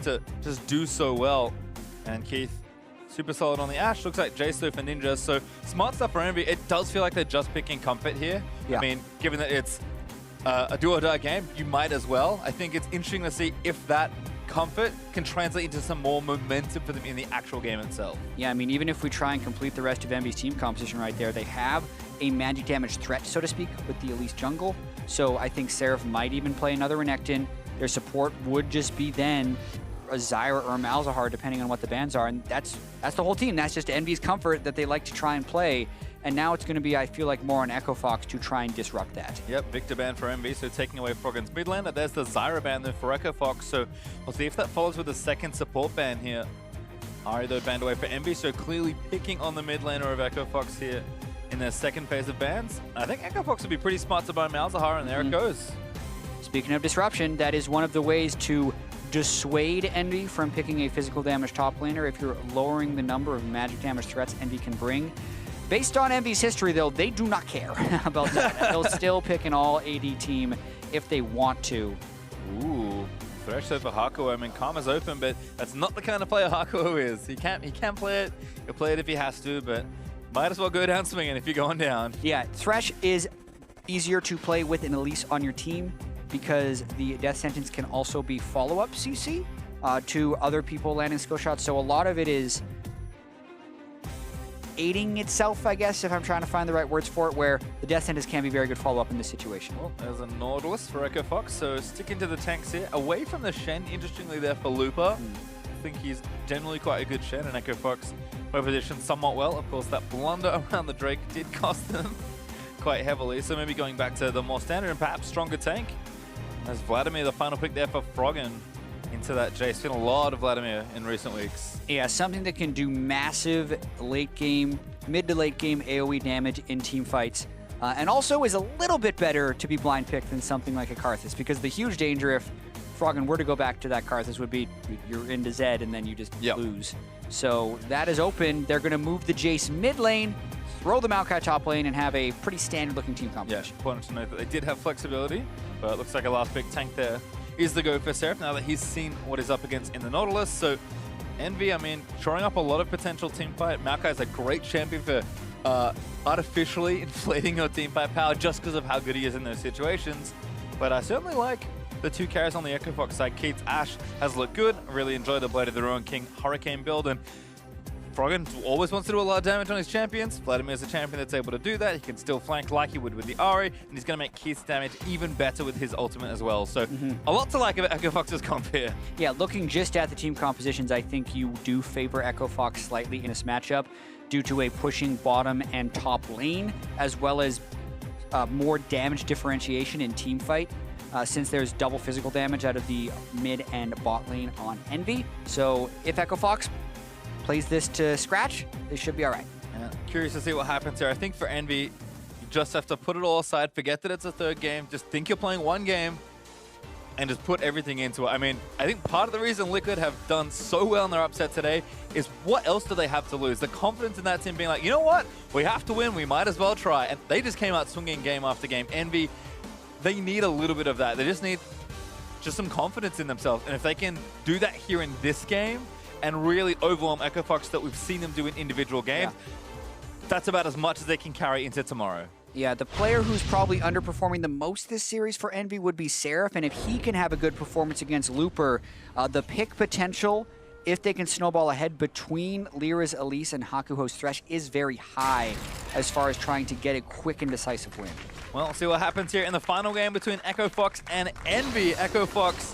to just do so well. And Keith, super solid on the Ashe. Looks like Jayce though for Ninja. So smart stuff for EnVy. It does feel like they're just picking comfort here. Yeah. I mean, given that it's a do or die game, you might as well. I think it's interesting to see if that comfort can translate into some more momentum for them in the actual game itself. Yeah, I mean, even if we try and complete the rest of EnVy's team composition right there, they have a magic damage threat, so to speak, with the Elise jungle. So I think Seraph might even play another Renekton. Their support would just be then a Zyra or a Malzahar, depending on what the bans are. And that's the whole team. That's just EnVy's comfort that they like to try and play. And now it's going to be, I feel like, more on Echo Fox to try and disrupt that. Yep, Victor ban for EnVy, so taking away Froggen's mid laner. There's the Zyra ban there for Echo Fox, so we'll see if that follows with a second support ban here. Ahri, though, banned away for EnVy, so clearly picking on the mid laner of Echo Fox here in their second phase of bans. I think Echo Fox would be pretty smart to buy Malzahar, and there it goes. Speaking of disruption, that is one of the ways to dissuade EnVy from picking a physical damage top laner. If you're lowering the number of magic damage threats EnVy can bring. Based on EnVy's history, though, they do not care about that. They'll still pick an all-AD team if they want to. Ooh, Thresh over Hakuho. I mean, Karma's open, but that's not the kind of player Hakuho is. He can play it. He'll play it if he has to, but might as well go down swinging if you're going down. Yeah, Thresh is easier to play with an Elise on your team because the death sentence can also be follow-up CC to other people landing skill shots. So a lot of it is aiding itself, I guess, if I'm trying to find the right words for it, where the death sentence can be very good follow-up in this situation. Well, there's a Nautilus for Echo Fox, so sticking to the tanks here. Away from the Shen, interestingly there for Lupa. I think he's generally quite a good Shen, and Echo Fox were positioned somewhat well. Of course, that blunder around the Drake did cost them quite heavily, so maybe going back to the more standard and perhaps stronger tank. As Vladimir, the final pick there for Froggen into that Jayce. Been a lot of Vladimir in recent weeks. Yeah, something that can do massive late game, mid to late game AoE damage in team fights. And also is a little bit better to be blind picked than something like a Karthus, because the huge danger if Froggen were to go back to that Karthus would be you're into Zed and then you just lose. So that is open. They're going to move the Jayce mid lane, throw the Maokai top lane, and have a pretty standard looking team composition. Yeah, important to note that they did have flexibility, but it looks like a last pick tank there is the go for Seraph now that he's seen what he's up against in the Nautilus. So EnVy, I mean, showing up a lot of potential team fight. Maokai is a great champion for artificially inflating your team fight power just because of how good he is in those situations. But I certainly like the two carries on the Echo Fox side. Keith's Ashe has looked good. I really enjoy the Blade of the Ruin King Hurricane build, and Froggen always wants to do a lot of damage on his champions. Vladimir is a champion that's able to do that. He can still flank like he would with the Ahri, and he's going to make Keith's damage even better with his ultimate as well. So a lot to like about Echo Fox's comp here. Yeah, looking just at the team compositions, I think you do favor Echo Fox slightly in this matchup due to a pushing bottom and top lane, as well as more damage differentiation in team fight. Since there's double physical damage out of the mid and bot lane on EnVy. So if Echo Fox plays this to scratch, they should be all right. Yeah, curious to see what happens here. I think for EnVy, you just have to put it all aside, forget that it's a third game, just think you're playing one game, and just put everything into it. I mean, I think part of the reason Liquid have done so well in their upset today is what else do they have to lose? The confidence in that team being like, you know what? We have to win, we might as well try. And they just came out swinging game after game. EnVy, they need a little bit of that. They just need some confidence in themselves. And if they can do that here in this game and really overwhelm Echo Fox that we've seen them do in individual games, that's about as much as they can carry into tomorrow. Yeah, the player who's probably underperforming the most this series for EnVy would be Seraph, and if he can have a good performance against Looper, the pick potential, if they can snowball ahead between LirA's Elise and Hakuho's Thresh, is very high as far as trying to get a quick and decisive win. Well, we'll see what happens here in the final game between Echo Fox and EnVy. Echo Fox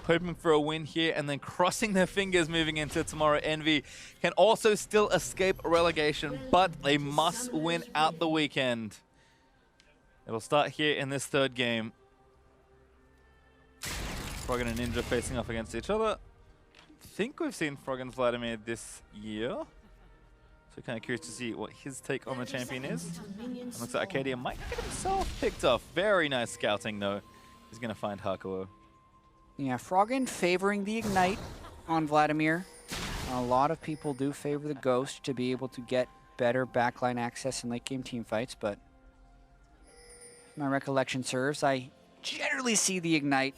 hoping for a win here and then crossing their fingers moving into tomorrow. EnVy can also still escape relegation, but they must win out the weekend. It will start here in this third game. Froggen and Ninja facing off against each other. I think we've seen Froggen's Vladimir this year. So kind of curious to see what his take on the champion is. And looks like Akaadian might get himself picked off. Very nice scouting though. He's going to find Hakuho. Yeah, Froggen favoring the Ignite on Vladimir. A lot of people do favor the Ghost to be able to get better backline access in late game team fights, but if my recollection serves, I generally see the Ignite.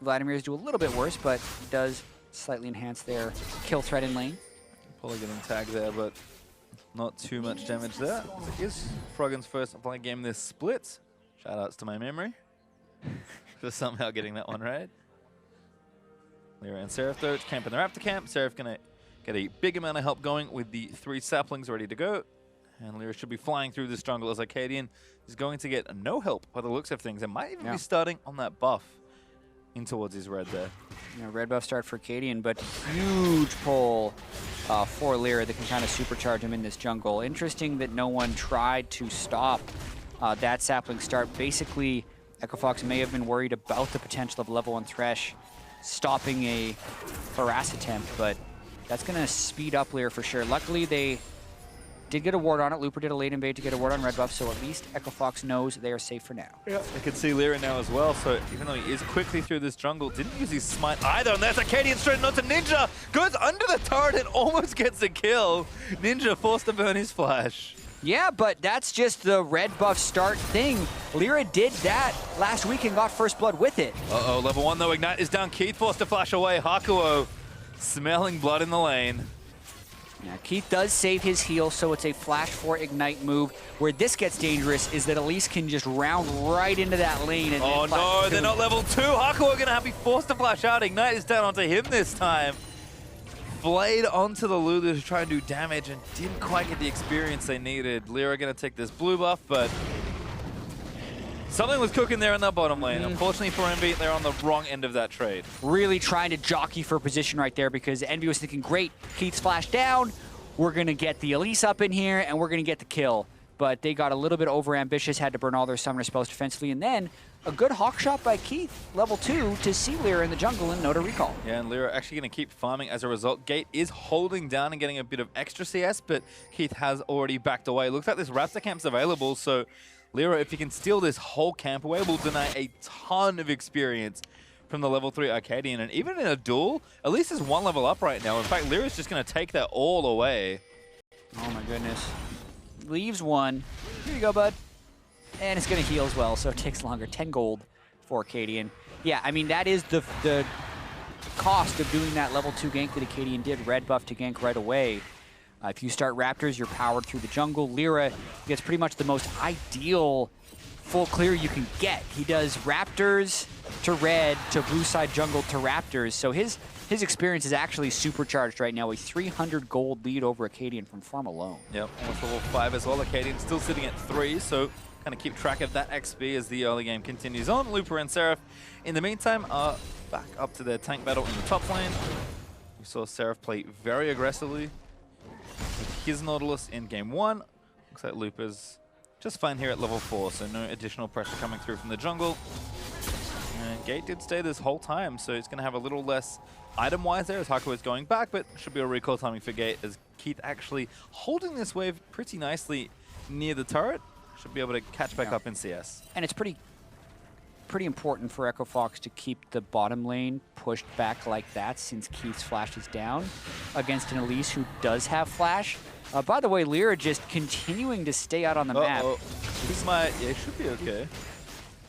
Vladimir's do a little bit worse, but does slightly enhance their kill threat in lane. Probably getting tagged there, but not too much damage there. It is Froggen's first flank game this split. Shoutouts to my memory for somehow getting that one right. LirA and Seraph though, camping their after camp. Seraph gonna get a big amount of help going with the 3 saplings ready to go. And LirA should be flying through this jungle as Akaadian is going to get no help by the looks of things. And might even be starting on that buff in towards his red there. You know, red buff start for Akaadian, but huge pull for LirA that can kind of supercharge him in this jungle. Interesting that no one tried to stop that sapling start. Basically, EchoFox may have been worried about the potential of level 1 Thresh stopping a harass attempt, but that's going to speed up LirA for sure. Luckily, they did get a ward on it. Looper did a late invade to get a ward on red buff, so at least EchoFox knows they are safe for now. Yeah, I can see LirA now as well, so even though he is quickly through this jungle, didn't use his smite either, and there's Akaadian straight onto Ninja! Goes under the turret and almost gets a kill! Ninja forced to burn his flash. Yeah, but that's just the red buff start thing. LirA did that last week and got first blood with it. Uh-oh, level 1 though, Ignite is down. Keith forced to flash away. Hakuho smelling blood in the lane. Yeah, Keith does save his heal, so it's a flash for Ignite move. Where this gets dangerous is that Elise can just round right into that lane. And oh no, they're not level 2. Hakuho gonna have to be forced to flash out. Ignite is down onto him this time. Blade onto the Lulu to try and do damage and didn't quite get the experience they needed. LirA gonna take this blue buff, but something was cooking there in that bottom lane. Unfortunately for EnVy, they're on the wrong end of that trade. Really trying to jockey for position right there because EnVy was thinking, great, Keith's flash down, we're gonna get the Elise up in here and we're gonna get the kill. But they got a little bit over ambitious, had to burn all their summoner spells defensively, and then a good hawk shot by Keith, level 2, to see LirA in the jungle and no to recall. Yeah, and LirA actually going to keep farming as a result. Gate is holding down and getting a bit of extra CS, but Keith has already backed away. Looks like this Raptor camp's available, so LirA, if he can steal this whole camp away, will deny a ton of experience from the level 3 Akaadian. And even in a duel, Elise is 1 level up right now. In fact, LirA's just going to take that all away. Oh my goodness. Leaves 1. Here you go, bud. And it's going to heal as well, so it takes longer. 10 gold for Akaadian. Yeah, I mean, that is the cost of doing that level 2 gank that Akaadian did. Red buff to gank right away. If you start Raptors, you're powered through the jungle. LirA gets pretty much the most ideal full clear you can get. He does Raptors to red to blue side jungle to Raptors. So his experience is actually supercharged right now. A 300 gold lead over Akaadian from farm alone. Yep, almost level 5 as well. Akaadian still sitting at 3, so kind of keep track of that XP as the early game continues on. Looper and Seraph, in the meantime, are back up to their tank battle in the top lane. We saw Seraph play very aggressively with his Nautilus in game 1. Looks like Looper's just fine here at level 4, so no additional pressure coming through from the jungle. And Gate did stay this whole time, so it's going to have a little less item-wise there as Hakuho is going back, but should be a recall timing for Gate as Keith actually holding this wave pretty nicely near the turret. Should be able to catch back up in CS. And it's pretty important for EchoFox to keep the bottom lane pushed back like that since Keith's flash is down against an Elise who does have flash. By the way, LirA just continuing to stay out on the map. Yeah, he should be okay.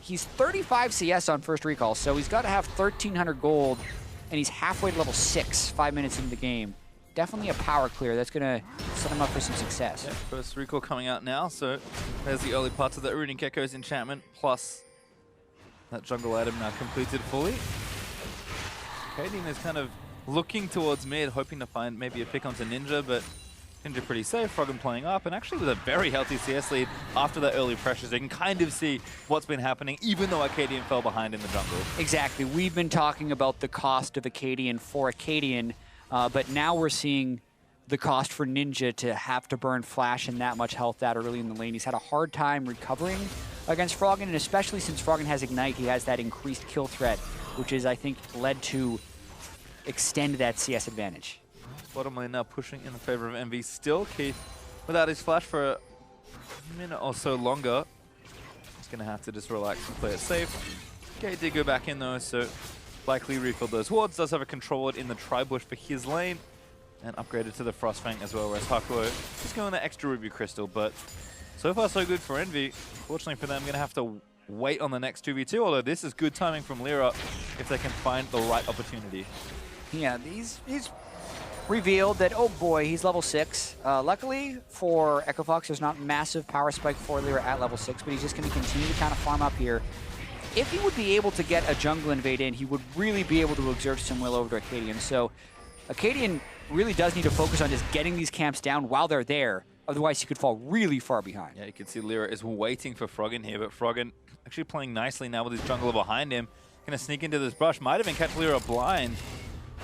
He's 35 CS on first recall, so he's got to have 1,300 gold, and he's halfway to level 6, 5 minutes into the game. Definitely a power clear. That's going to set him up for some success. Yeah, first recall coming out now, so there's the early parts of the Runic Echo's enchantment, plus that jungle item now completed fully. Akaadian is kind of looking towards mid, hoping to find maybe a pick onto Ninja, but Ninja pretty safe, Froggen playing up, and actually with a very healthy CS lead after that early pressures. They can kind of see what's been happening, even though Akaadian fell behind in the jungle. Exactly. We've been talking about the cost of Akaadian for Akaadian, but now we're seeing the cost for Ninja to have to burn flash and that much health that early in the lane. He's had a hard time recovering against Froggen, and especially since Froggen has Ignite, he has that increased kill threat, which is, I think, led to extend that CS advantage. Bottom lane now pushing in the favor of EnVy still. Keith, without his flash for a minute or so longer, he's going to have to just relax and play it safe. Gate did go back in though, so likely refilled those wards. Does have a control ward in the Tri-Bush for his lane, and upgraded to the Frostfang as well, whereas Hakuho just going the extra Ruby Crystal. But so far so good for EnVy. Fortunately for them, going to have to wait on the next 2v2, although this is good timing from LirA if they can find the right opportunity. Yeah, he's revealed that, oh boy, he's level 6. Luckily for Echo Fox, there's not massive power spike for LirA at level 6, but he's just going to continue to kind of farm up here. If he would be able to get a jungle invade in, he would really be able to exert some will over to Akaadian. So Akaadian really does need to focus on just getting these camps down while they're there. Otherwise, he could fall really far behind. Yeah, you can see LirA is waiting for Froggen here, but Froggen actually playing nicely now with his jungler behind him. Going to sneak into this brush. Might even catch LirA blind.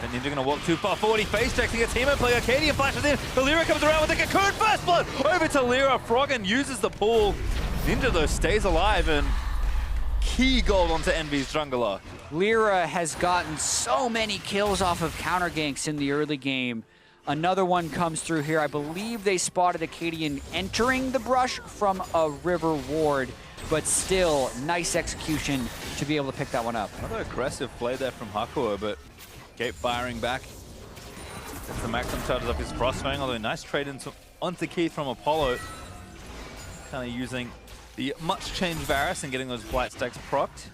And Ninja going to walk too far forward. He face checks. He gets him and play. Akaadian flashes in. But LirA comes around with the Cocoon. First blood over to LirA. Froggen uses the pull. Ninja, though, stays alive and key gold onto EnVyUs jungler. LirA has gotten so many kills off of counter ganks in the early game. Another one comes through here. I believe they spotted Akaadian entering the brush from a river ward, but still, nice execution to be able to pick that one up. Another aggressive play there from Hakuho, but Gate firing back. Gets the maximum charges off his Frostfang, although nice trade onto Keith from Apollo. Kind of using the much changed Varus and getting those blight stacks procced.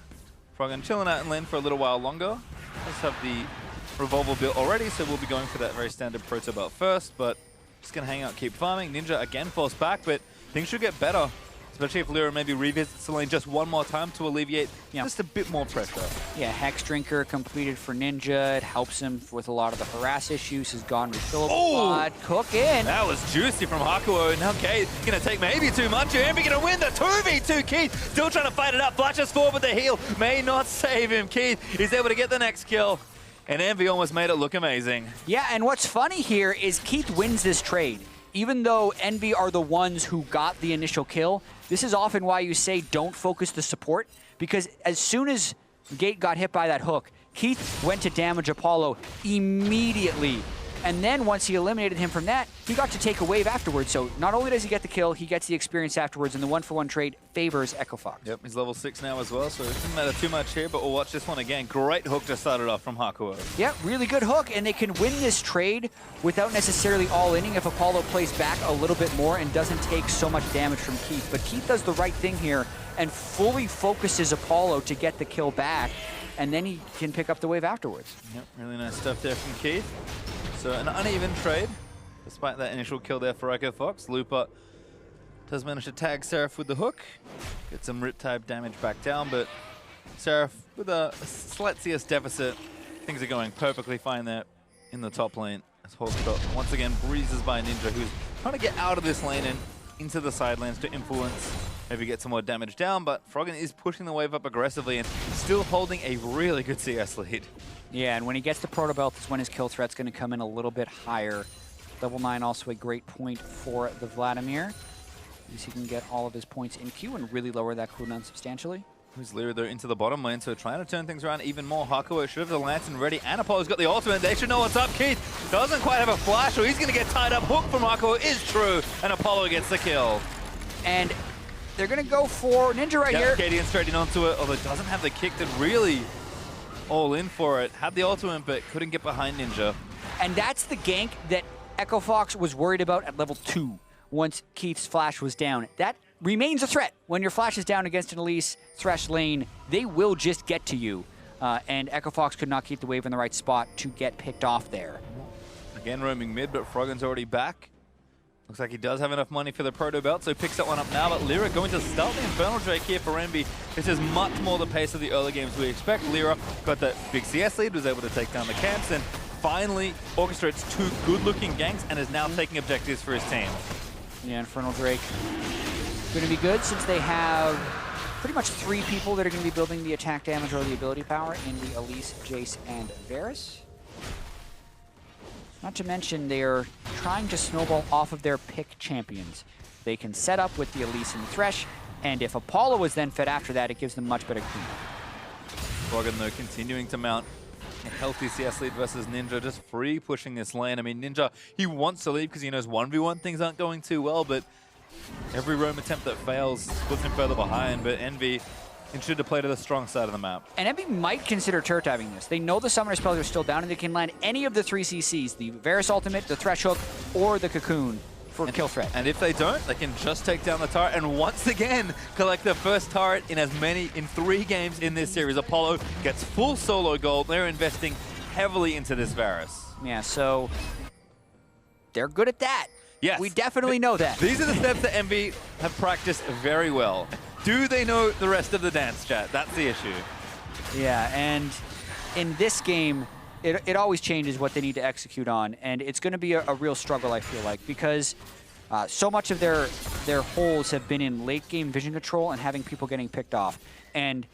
Froggen chilling out in lane for a little while longer. Let's have the Revolver built already, so we'll be going for that very standard proto belt first, but just gonna hang out, keep farming. Ninja again falls back, but things should get better, especially if LirA maybe revisits the lane just one more time to alleviate just a bit more pressure. Yeah, Hex Drinker completed for Ninja. It helps him with a lot of the harass issues. Has gone refillable. Cook in. That was juicy from Hakuho, and now Kate gonna take maybe too much. EnVy gonna win the 2v2. Keith still trying to fight it up. Flashes forward with the heal. May not save him. Keith is able to get the next kill. And EnVy almost made it look amazing. Yeah, and what's funny here is Keith wins this trade. Even though EnVy are the ones who got the initial kill, this is often why you say don't focus the support, because as soon as Gate got hit by that hook, Keith went to damage Apollo immediately. And then once he eliminated him from that, he got to take a wave afterwards. So not only does he get the kill, he gets the experience afterwards, and the 1-for-1 trade favors Echo Fox. Yep, he's level 6 now as well, so it doesn't matter too much here, but we'll watch this one again. Great hook just started off from Hakuho. Yeah, really good hook, and they can win this trade without necessarily all-inning if Apollo plays back a little bit more and doesn't take so much damage from Keith. But Keith does the right thing here and fully focuses Apollo to get the kill back, and then he can pick up the wave afterwards. Yep, really nice stuff there from Keith. So an uneven trade, despite that initial kill there for Echo Fox. Looper does manage to tag Seraph with the hook. Get some Riptide damage back down, but Seraph with a slight CS deficit. Things are going perfectly fine there in the top lane. As Hawkshot once again breezes by Ninja, who's trying to get out of this lane and into the side lanes to influence, maybe get some more damage down, but Froggen is pushing the wave up aggressively and still holding a really good CS lead. Yeah, and when he gets the Proto Belt is when his kill threat's going to come in a little bit higher. Level 9 also a great point for the Vladimir. At least he can get all of his points in queue and really lower that cooldown substantially. Who's LirA though into the bottom lane, so trying to turn things around even more. Hakuho should have the Lantern ready, and Apollo's got the ultimate. They should know what's up. Keith doesn't quite have a flash, or he's going to get tied up. Hook from Hakuho is true, and Apollo gets the kill. And they're going to go for Ninja right here. Akaadian straight in onto it, although doesn't have the kick to really all in for it. Had the ultimate, but couldn't get behind Ninja. And that's the gank that Echo Fox was worried about at level 2 once Keith's flash was down. That remains a threat. When your flash is down against an Elise Thresh lane, they will just get to you. And Echo Fox could not keep the wave in the right spot to get picked off there. Again roaming mid, but Froggen's already back. Looks like he does have enough money for the Proto Belt, so he picks that one up now. But LirA going to start the Infernal Drake here for EnVy. This is much more the pace of the early games we expect. LirA got that big CS lead, was able to take down the camps, and finally orchestrates 2 good-looking ganks and is now taking objectives for his team. Yeah, Infernal Drake going to be good since they have pretty much 3 people that are going to be building the attack damage or the ability power in the Elise, Jayce, and Varus. Not to mention they're trying to snowball off of their pick champions. They can set up with the Elise and the Thresh, and if Apollo is then fed after that, it gives them much better cleanup. Froggen though continuing to mount a healthy CS lead versus Ninja, just free pushing this lane. I mean, Ninja, he wants to leave because he knows 1v1 things aren't going too well, but every roam attempt that fails puts him further behind. But EnVy should have played to the strong side of the map. And EnVy might consider turret diving this. They know the summoner spells are still down and they can land any of the 3 CCs, the Varus ultimate, the Thresh hook, or the Cocoon for kill threat. And if they don't, they can just take down the turret and once again collect the first turret in 3 games in this series. Apollo gets full solo gold. They're investing heavily into this Varus. Yeah, so they're good at that. Yes. We definitely know that. These are the steps that EnVy have practiced very well. Do they know the rest of the dance, chat? That's the issue. Yeah, and in this game, it always changes what they need to execute on, and it's going to be a real struggle, I feel like, because so much of their holes have been in late game vision control and having people getting picked off. And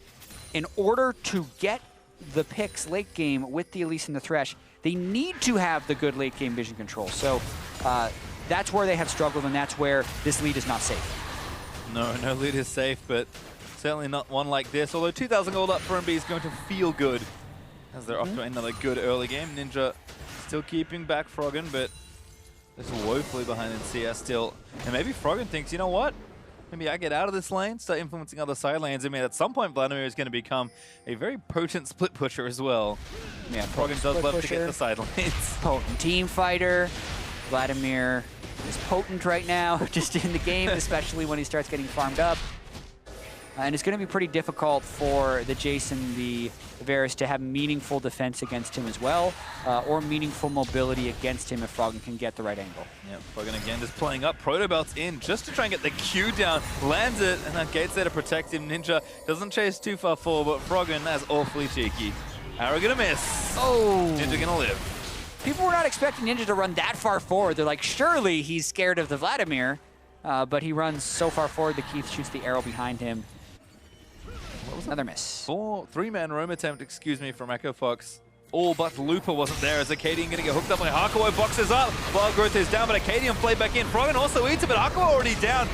in order to get the picks late game with the Elise and the Thresh, they need to have the good late game vision control. So that's where they have struggled, and that's where this lead is not safe. No lead is safe, but certainly not one like this. Although 2,000 gold up for EnVy is going to feel good as they're off to another good early game. Ninja still keeping back Froggen, but just woefully behind in CS still. And maybe Froggen thinks, you know what? Maybe I get out of this lane, start influencing other side lanes. I mean, at some point, Vladimir is going to become a very potent split pusher as well. Yeah, Froggen does love to get the side lanes. Potent team fighter. Vladimir is potent right now, just in the game, especially when he starts getting farmed up. And it's going to be pretty difficult for the Jayce and the Varus to have meaningful defense against him as well, or meaningful mobility against him if Froggen can get the right angle. Yeah, Froggen again just playing up. Protobelt's in just to try and get the Q down. Lands it, and that gate's there to protect him. Ninja doesn't chase too far forward, but Froggen, that's awfully cheeky. Arrow gonna miss. Oh! Ninja gonna live. People were not expecting Ninja to run that far forward. They're like, surely he's scared of the Vladimir, but he runs so far forward that Keith shoots the arrow behind him. Another miss. Three-man roam attempt, excuse me, from Echo Fox. All but Looper wasn't there as Akaadian going to get hooked up by Hakuho. Boxes up. Wild Growth is down, but Akaadian played back in. Froggen also eats it, but Hakuho already down.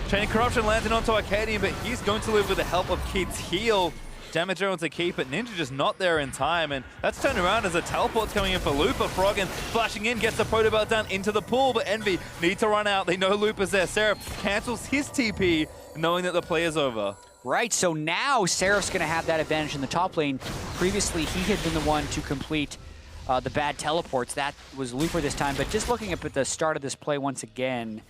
Chain Corruption landing onto Akaadian, but he's going to live with the help of Keith's heal. Damage onto Keith, but Ninja just not there in time, and that's turned around as a teleport's coming in for Looper. Froggen flashing in, gets the Protobelt down into the pool, but EnVy need to run out. They know Looper's there. Seraph cancels his TP, knowing that the play's over. Right, so now Seraph's going to have that advantage in the top lane. Previously, he had been the one to complete the bad teleports. That was Looper this time, but just looking up at the start of this play once again,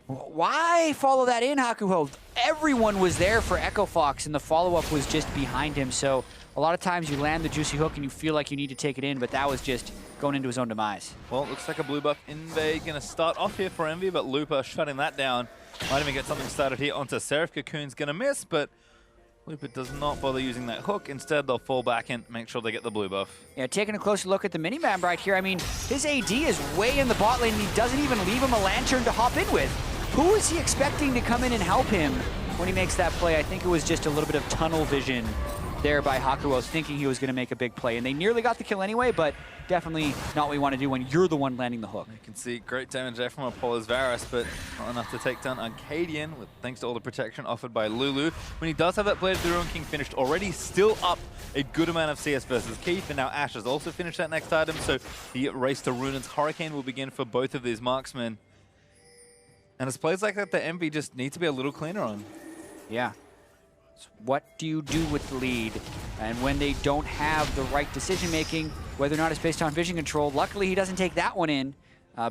why follow that in, Hakuho? Everyone was there for Echo Fox, and the follow-up was just behind him, so a lot of times you land the juicy hook and you feel like you need to take it in, but that was just going into his own demise. Well, it looks like a blue buff invade going to start off here for EnVy, but Looper shutting that down. Might even get something started here onto Seraph. Cocoon's going to miss, but Looper does not bother using that hook. Instead, they'll fall back and make sure they get the blue buff. Yeah, taking a closer look at the minimap right here. I mean, his AD is way in the bot lane, and he doesn't even leave him a lantern to hop in with. Who is he expecting to come in and help him when he makes that play? I think it was just a little bit of tunnel vision there by Hakuho, thinking he was going to make a big play. And they nearly got the kill anyway, but definitely not what you want to do when you're the one landing the hook. You can see great damage there from Apollo's Varus, but not enough to take down Akaadian, thanks to all the protection offered by Lulu. When he does have that Blade of the Ruin King finished already, still up a good amount of CS versus Keith, and now AShe has also finished that next item, so the race to Runan's Hurricane will begin for both of these marksmen. And it's plays like that EnVy just need to be a little cleaner on. Yeah. What do you do with the lead? And when they don't have the right decision-making, whether or not it's based on vision control, luckily he doesn't take that one in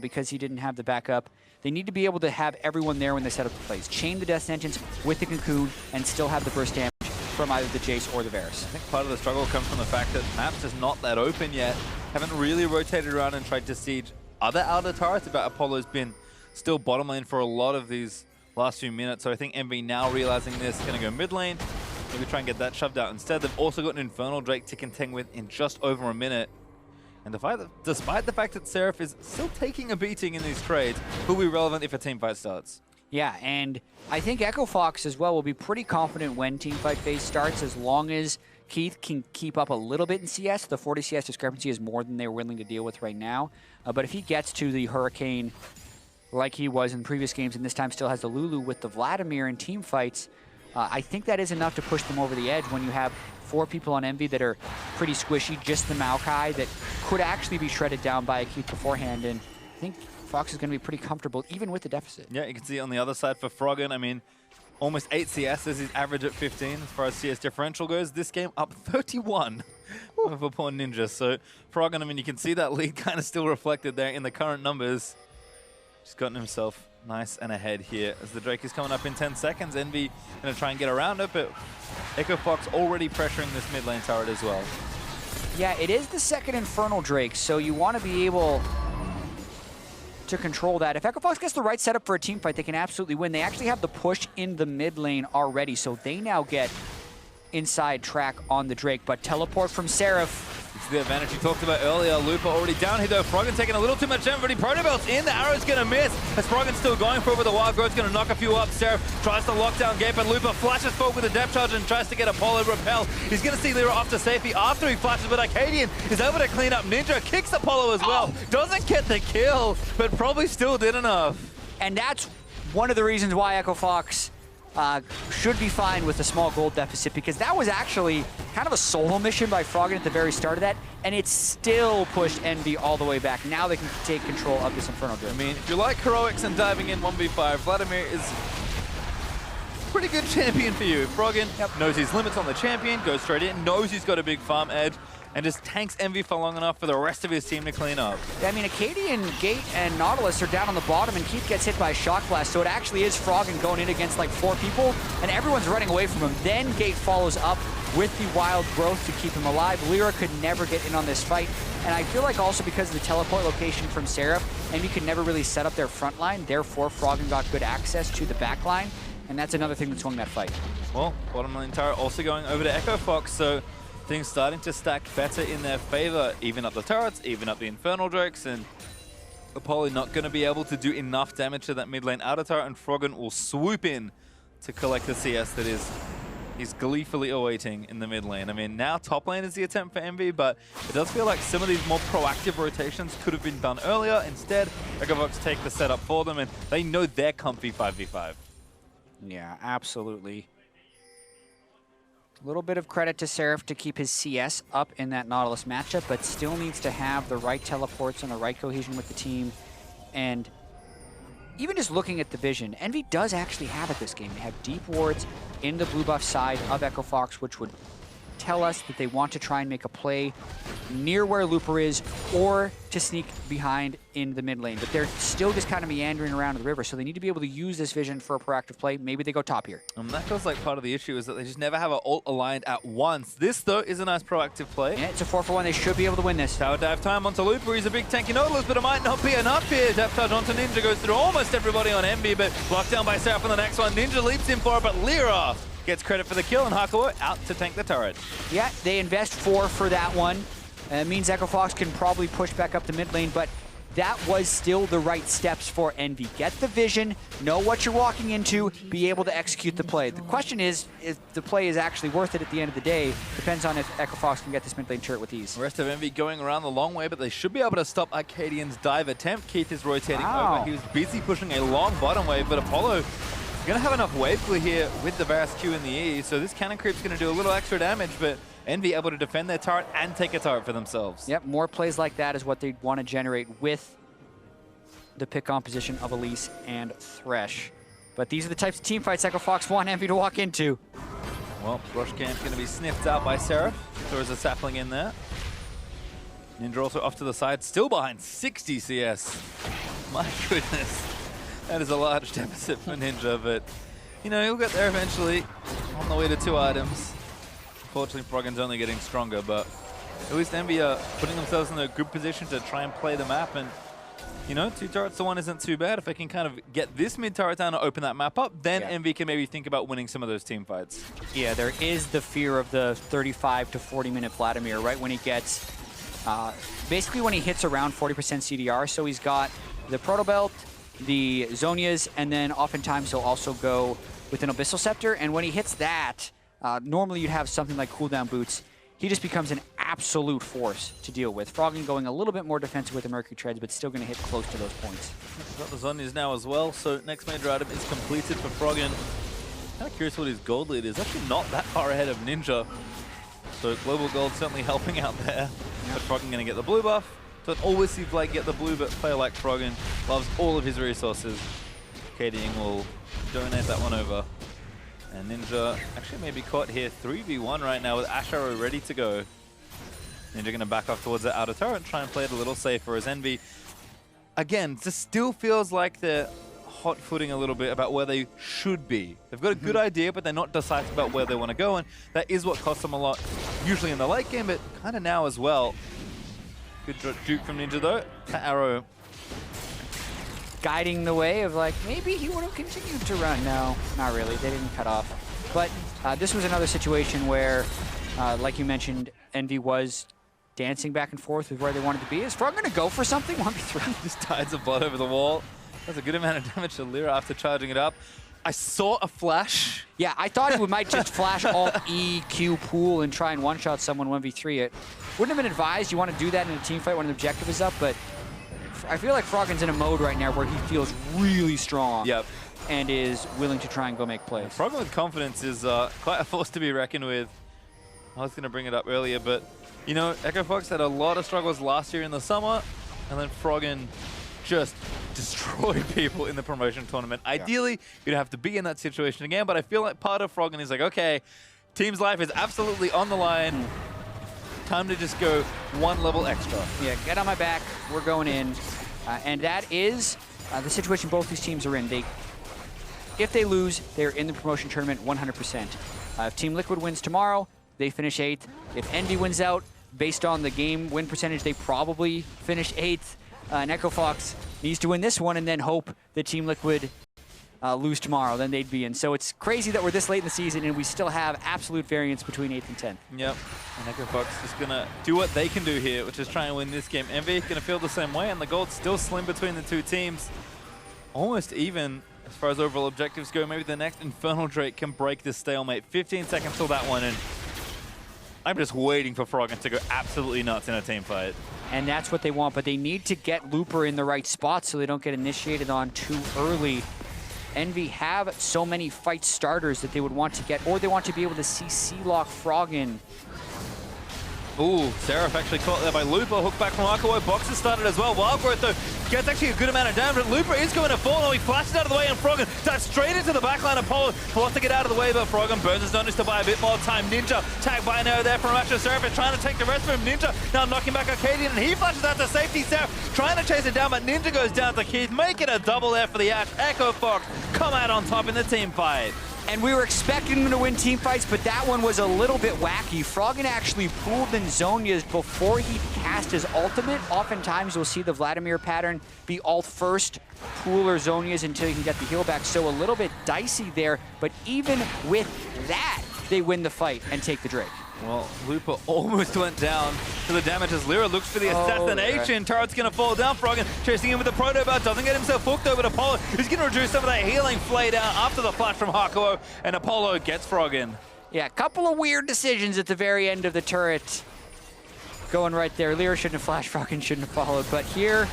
because he didn't have the backup. They need to be able to have everyone there when they set up the plays. Chain the death sentence with the Cocoon and still have the burst damage from either the Jayce or the Varus. I think part of the struggle comes from the fact that map's just not that open yet. Haven't really rotated around and tried to siege other outer turrets, but Apollo's been still bottom lane for a lot of these last few minutes, so I think EnVy now realizing this is going to go mid lane, maybe try and get that shoved out instead. They've also got an Infernal Drake to contend with in just over a minute. And despite the fact that Seraph is still taking a beating in these trades, will be relevant if a teamfight starts. Yeah, and I think Echo Fox as well will be pretty confident when teamfight phase starts, as long as Keith can keep up a little bit in CS. The 40 CS discrepancy is more than they're willing to deal with right now. But if he gets to the Hurricane like he was in previous games, and this time still has the Lulu with the Vladimir in team fights, I think that is enough to push them over the edge when you have 4 people on EnVy that are pretty squishy, just the Maokai that could actually be shredded down by a Keith beforehand, and I think Fox is going to be pretty comfortable even with the deficit. Yeah, you can see on the other side for Froggen, I mean, almost 8 CS is his average at 15 as far as CS differential goes. This game up 31 over poor Ninja. So Froggen, I mean, you can see that lead kind of still reflected there in the current numbers. Just gotten himself nice and ahead here as the Drake is coming up in 10 seconds. EnVy going to try and get around it, but Echo Fox already pressuring this mid lane turret as well. Yeah, it is the second Infernal Drake, so you want to be able to control that. If EchoFox gets the right setup for a team fight, they can absolutely win. They actually have the push in the mid lane already, so they now get inside track on the Drake, but teleport from Seraph. It's the advantage you talked about earlier. Lupa already down here though. Froggen taking a little too much damage, but he Protobelt's in. The arrow's gonna miss. As Froggen's still going for it, but the Wild Growth's gonna knock a few up. Seraph tries to lock down gate, but Lupa flashes forward with a depth charge and tries to get Apollo repel. He's gonna see LirA off to safety after he flashes, but Akaadian is able to clean up. Ninja kicks Apollo as well. Doesn't get the kill, but probably still did enough. And that's one of the reasons why EchoFox should be fine with a small gold deficit, because that was actually kind of a solo mission by Froggen at the very start of that, and it still pushed EnVy all the way back. Now they can take control of this Infernal Drake. I mean, if you like heroics and diving in 1v5, Vladimir is a pretty good champion for you. Froggen knows his limits on the champion, goes straight in, knows he's got a big farm edge, and just tanks EnVy for long enough for the rest of his team to clean up. Yeah, I mean, Akaadian, Gate, and Nautilus are down on the bottom, and Keith gets hit by a Shock Blast, so it actually is Froggen going in against like 4 people, and everyone's running away from him. Then Gate follows up with the Wild Growth to keep him alive. LirA could never get in on this fight, and I feel like also because of the teleport location from Seraph, EnVy could never really set up their front line, therefore Froggen got good access to the back line, and that's another thing that swung that fight. Well, bottom lane turret also going over to EchoFox, so things starting to stack better in their favor. Even up the turrets, even up the Infernal Drakes, and Apollo not going to be able to do enough damage to that mid lane outer turret, and Froggen will swoop in to collect the CS that he's gleefully awaiting in the mid lane. I mean, now top lane is the attempt for EnVy, but it does feel like some of these more proactive rotations could have been done earlier. Instead, EchoFox take the setup for them, and they know they're comfy 5v5. Yeah, absolutely. A little bit of credit to Seraph to keep his CS up in that Nautilus matchup, but still needs to have the right teleports and the right cohesion with the team. And even just looking at the vision, EnVy does actually have it this game. They have deep wards in the blue buff side of EchoFox, which would tell us that they want to try and make a play near where Looper is or to sneak behind in the mid lane. But they're still just kind of meandering around the river, so they need to be able to use this vision for a proactive play. Maybe they go top here. And that feels like part of the issue is that they just never have an ult aligned at once. This, though, is a nice proactive play. Yeah, it's a 4-for-1. They should be able to win this. Tower dive time onto Looper. He's a big tanky Nautilus, but it might not be enough here. Depth charge onto Ninja, goes through almost everybody on EnVy, but blocked down by Seraph on the next one. Ninja leaps in for it, but LirA gets credit for the kill, and Hakuho out to tank the turret. Yeah, they invest 4 for that one. It means EchoFox can probably push back up the mid lane, but that was still the right steps for EnVy. Get the vision, know what you're walking into, be able to execute the play. The question is if the play is actually worth it at the end of the day. Depends on if EchoFox can get this mid lane turret with ease. The rest of EnVy going around the long way, but they should be able to stop Akaadian's dive attempt. Keith is rotating over. He was busy pushing a long bottom wave, but Apollo going to have enough wave clear here with the Varus Q in the E, so this cannon creep's going to do a little extra damage, but EnVy able to defend their turret and take a turret for themselves. Yep, more plays like that is what they want to generate with the pick composition of Elise and Thresh. But these are the types of team fights EchoFox want EnVy to walk into. Well, Rush Camp's going to be sniffed out by Seraph. Throws a sapling in there. Ninja also off to the side, still behind 60 CS. My goodness. That is a large deficit for Ninja, but, you know, he'll get there eventually on the way to 2 items. Unfortunately, Froggen's only getting stronger, but at least EnVy are putting themselves in a good position to try and play the map, and, you know, 2 turrets to 1 isn't too bad. If they can kind of get this mid turret down and open that map up, then EnVy can maybe think about winning some of those team fights. Yeah, there is the fear of the 35 to 40-minute Vladimir, right when he gets, basically when he hits around 40% CDR, so he's got the Proto Belt, the Zonias, and then oftentimes he'll also go with an Abyssal Scepter, and when he hits that, normally you'd have something like cooldown boots. He just becomes an absolute force to deal with. Froggen going a little bit more defensive with the Mercury Treads, but still going to hit close to those points. Got the Zonias now as well, so next major item is completed for Froggen. Kind of curious what his gold lead is. Actually not that far ahead of Ninja. So global gold certainly helping out there. But Froggen going to get the blue buff. Don't always see Blake get the blue, but player like Froggen loves all of his resources. Akaadian will donate that one over. And Ninja actually may be caught here 3v1 right now with Ashe Arrow ready to go. Ninja going to back off towards the outer turret and try and play it a little safer as EnVy, again, just still feels like they're hot footing a little bit about where they should be. They've got a good idea, but they're not decisive about where they want to go, and that is what costs them a lot, usually in the late game, but kind of now as well. Good juke from Ninja though. That arrow guiding the way of like, maybe he would have continued to run. No, not really. They didn't cut off. But this was another situation where, like you mentioned, Envy was dancing back and forth with where they wanted to be. Is Froggen going to go for something? 1v3? Just tides of blood over the wall. That's a good amount of damage to LirA after charging it up. I saw a flash. Yeah, I thought it might just flash Alt E, Q, pool, and try and one-shot someone 1v3 it. Wouldn't have been advised. You want to do that in a team fight when the objective is up, but I feel like Froggen's in a mode right now where he feels really strong. Yep. And is willing to try and go make plays. Froggen with confidence is quite a force to be reckoned with. I was going to bring it up earlier, but you know, Echo Fox had a lot of struggles last year in the summer, and then Froggen just destroyed people in the promotion tournament. Yeah. Ideally, you'd have to be in that situation again, but I feel like part of Froggen is like, okay, team's life is absolutely on the line. Time to just go one level extra. Yeah, get on my back. We're going in. And that is the situation both these teams are in. If they lose, they're in the promotion tournament 100%. If Team Liquid wins tomorrow, they finish 8th. If Envy wins out, based on the game win percentage, they probably finish 8th. And Echo Fox needs to win this one and then hope that Team Liquid lose tomorrow, then they'd be in. So it's crazy that we're this late in the season and we still have absolute variance between 8th and 10th. Yep, and Echo Fox is going to do what they can do here, which is try and win this game. Envy going to feel the same way, and the gold's still slim between the two teams. Almost even as far as overall objectives go. Maybe the next Infernal Drake can break this stalemate. 15 seconds till that one, and I'm just waiting for Froggen to go absolutely nuts in a team fight. And that's what they want, but they need to get Looper in the right spot so they don't get initiated on too early. Envy have so many fight starters that they would want to get, or they want to be able to see C-Lock Froggen. Ooh, Seraph actually caught there by Looper. Hook back from Hakuho. Boxes started as well. Wild Growth, though, gets actually a good amount of damage. But Looper is going to fall. Now he flashes out of the way, and Froggen dives straight into the backline. Apollo wants to get out of the way, but Froggen burns his notice to buy a bit more time. Ninja tag by now there from Ashe. Seraph is trying to take the rest from him. Ninja now knocking back Akaadian, and he flashes out to safety. Seraph trying to chase it down, but Ninja goes down to Keith. Make it a double there for the Ashe. Echo Fox come out on top in the team fight. And we were expecting them to win team fights, but that one was a little bit wacky. Froggen actually pooled in Zhonya's before he cast his ultimate. Oftentimes you'll see the Vladimir pattern be ult first, pool or Zhonya's until you can get the heal back. So a little bit dicey there, but even with that, they win the fight and take the Drake. Well, Looper almost went down to the damage as LirA looks for the assassination. Turret's going to fall down. Froggen chasing him with the Proto Bar. Doesn't get himself hooked over to Apollo. He's going to reduce some of that healing flay down after the flash from Hakuho. And Apollo gets Froggen. Yeah, a couple of weird decisions at the very end of the turret. Going right there. LirA shouldn't have flashed. Froggen shouldn't have followed. But here,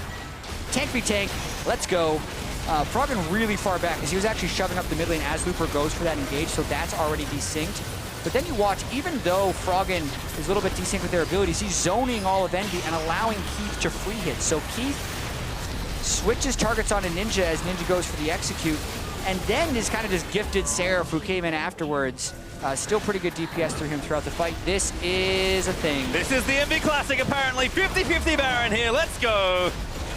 tank v tank. Let's go. Froggen really far back because he was actually shoving up the mid lane as Looper goes for that engage. So that's already desynced. But then you watch, even though Froggen is a little bit desynced with their abilities, he's zoning all of Envy and allowing Keith to free hit. So Keith switches targets onto Ninja as Ninja goes for the execute, and then is kind of just gifted Seraph, who came in afterwards. Still pretty good DPS through him throughout the fight. This is a thing. This is the Envy Classic, apparently. 50-50 Baron here. Let's go.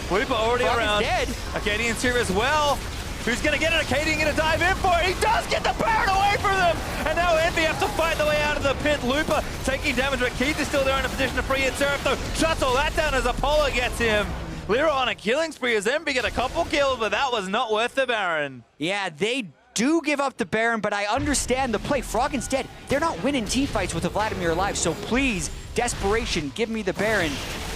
Looper already Froggen's around. Dead. Akaadian's here as well. Who's going to get it? Akaadian going to dive in for it. He does get the Baron away from them. And now Envy have to fight the way out of the pit. Looper taking damage, but Keith is still there in a position to free it. Seraph, though, shuts all that down as Apollo gets him. LirA on a killing spree as Envy get a couple kills, but that was not worth the Baron. Yeah, they do give up the Baron, but I understand the play. Froggen's dead. They're not winning team fights with the Vladimir alive, so please, desperation, give me the Baron.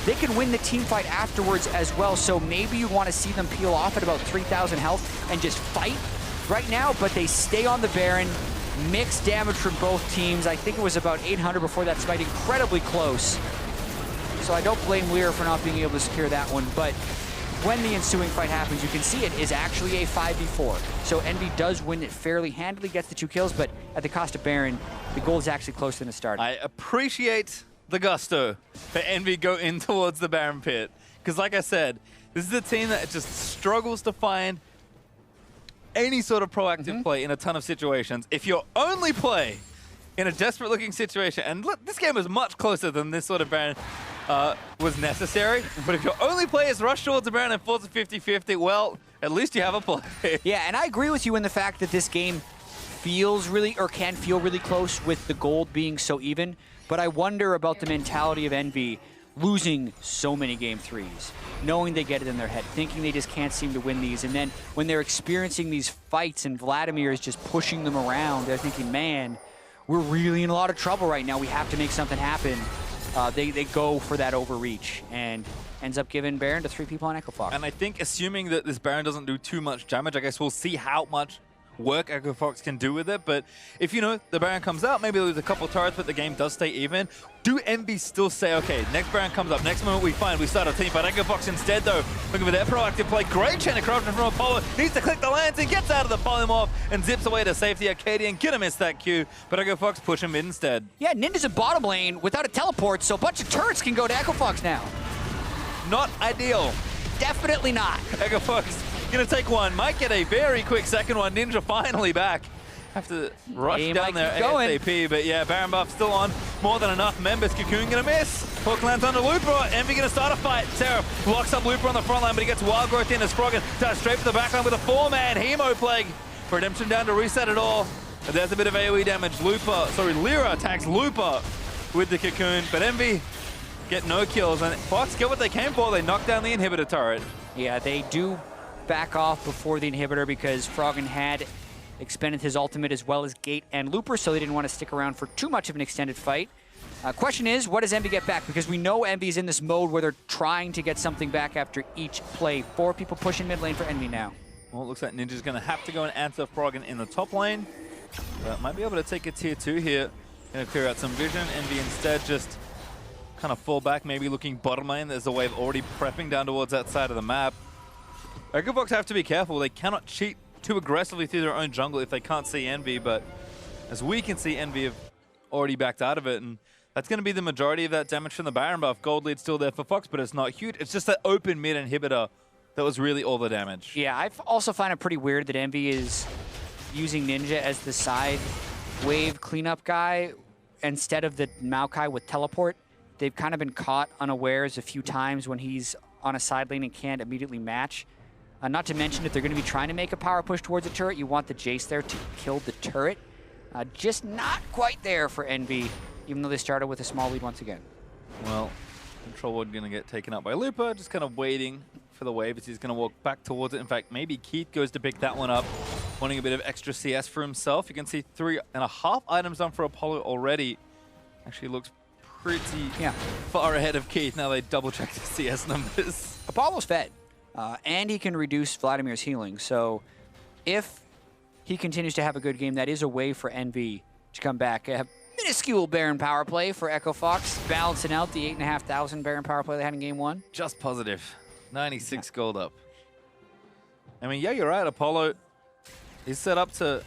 They can win the team fight afterwards as well, so maybe you want to see them peel off at about 3,000 health and just fight right now, but they stay on the Baron. Mixed damage from both teams. I think it was about 800 before that smite, incredibly close. So I don't blame LirA for not being able to secure that one, but when the ensuing fight happens, you can see it is actually a 5v4. So Envy does win it fairly handily, gets the 2 kills, but at the cost of Baron, the goal is actually closer than it started. I appreciate the gusto that Envy go in towards the Baron pit. Because like I said, this is a team that just struggles to find any sort of proactive play in a ton of situations. If your only play in a desperate looking situation, and look, this game is much closer than this sort of Baron was necessary, but if your only play is rush towards the Baron and falls to 50-50, well, At least you have a play. Yeah, and I agree with you in the fact that this game feels really, or can feel really close with the gold being so even, but I wonder about the mentality of EnVy losing so many game 3s, knowing they get it in their head, thinking they just can't seem to win these, and then when they're experiencing these fights and Vladimir is just pushing them around, they're thinking, man, we're really in a lot of trouble right now. We have to make something happen. They go for that overreach and ends up giving Baron to 3 people on Echo Fox. And I think assuming that this Baron doesn't do too much damage, I guess we'll see how much work Echo Fox can do with it. But if, you know, the Baron comes out, maybe there's a couple turrets, but the game does stay even. Do EnVy still say, okay, next Baron comes up, next moment we find, we start a team fight. Echo Fox instead, though, looking for their proactive play. Great chain of corruption from Apollo. Needs to click the lands and gets out of the polymorph and zips away to safety. Akaadian gonna miss that Q, but Echo Fox push him mid instead. Yeah, Ninja's in bottom lane without a teleport, so a bunch of turrets can go to Echo Fox now. Not ideal. Definitely not. Echo Fox gonna take one, might get a very quick second one. Ninja finally back. Have to rush down there ASAP, but yeah, Baron buff still on. More than enough members. Cocoon gonna miss. Hook lands under Looper. EnVy gonna start a fight. Seraph locks up Looper on the front line, but he gets Wild Growth in as Froggen starts straight for the back line with a 4-man Hemo Plague. Redemption down to reset it all. But there's a bit of AoE damage. LirA attacks Looper with the Cocoon, but EnVy get no kills, and Fox get what they came for. They knock down the inhibitor turret. Yeah, they do back off before the inhibitor because Froggen had expended his ultimate as well as Gate and Looper, so they didn't want to stick around for too much of an extended fight. Question is, what does EnVy get back? Because we know EnVy's in this mode where they're trying to get something back after each play. 4 people pushing mid lane for EnVy now. Well, it looks like Ninja's going to have to go and answer Froggen in the top lane. But might be able to take a tier 2 here. Going to clear out some vision. EnVy instead just kind of fall back, maybe looking bottom lane. There's a wave already prepping down towards that side of the map. Echo Fox have to be careful. They cannot cheat too aggressively through their own jungle if they can't see EnVy, but as we can see, EnVy have already backed out of it, and that's going to be the majority of that damage from the Baron buff. Gold lead's still there for Fox, but it's not huge. It's just that open mid inhibitor that was really all the damage. Yeah, I also find it pretty weird that EnVy is using Ninja as the side wave cleanup guy instead of the Maokai with teleport. They've kind of been caught unawares a few times when he's on a side lane and can't immediately match. Not to mention, if they're going to be trying to make a power push towards a turret, you want the Jayce there to kill the turret. Just not quite there for EnVy, even though they started with a small lead once again. Well, Control Ward going to get taken up by Looper, just kind of waiting for the wave as he's going to walk back towards it. In fact, maybe Keith goes to pick that one up, wanting a bit of extra CS for himself. You can see 3.5 items done for Apollo already. Actually looks pretty far ahead of Keith. Now they double-check the CS numbers. Apollo's fed. And he can reduce Vladimir's healing. So if he continues to have a good game, that is a way for EnVy to come back. A minuscule Baron power play for Echo Fox, balancing out the 8,500 Baron power play they had in game 1. Just positive. 96 gold up. I mean, yeah, you're right. Apollo is set up to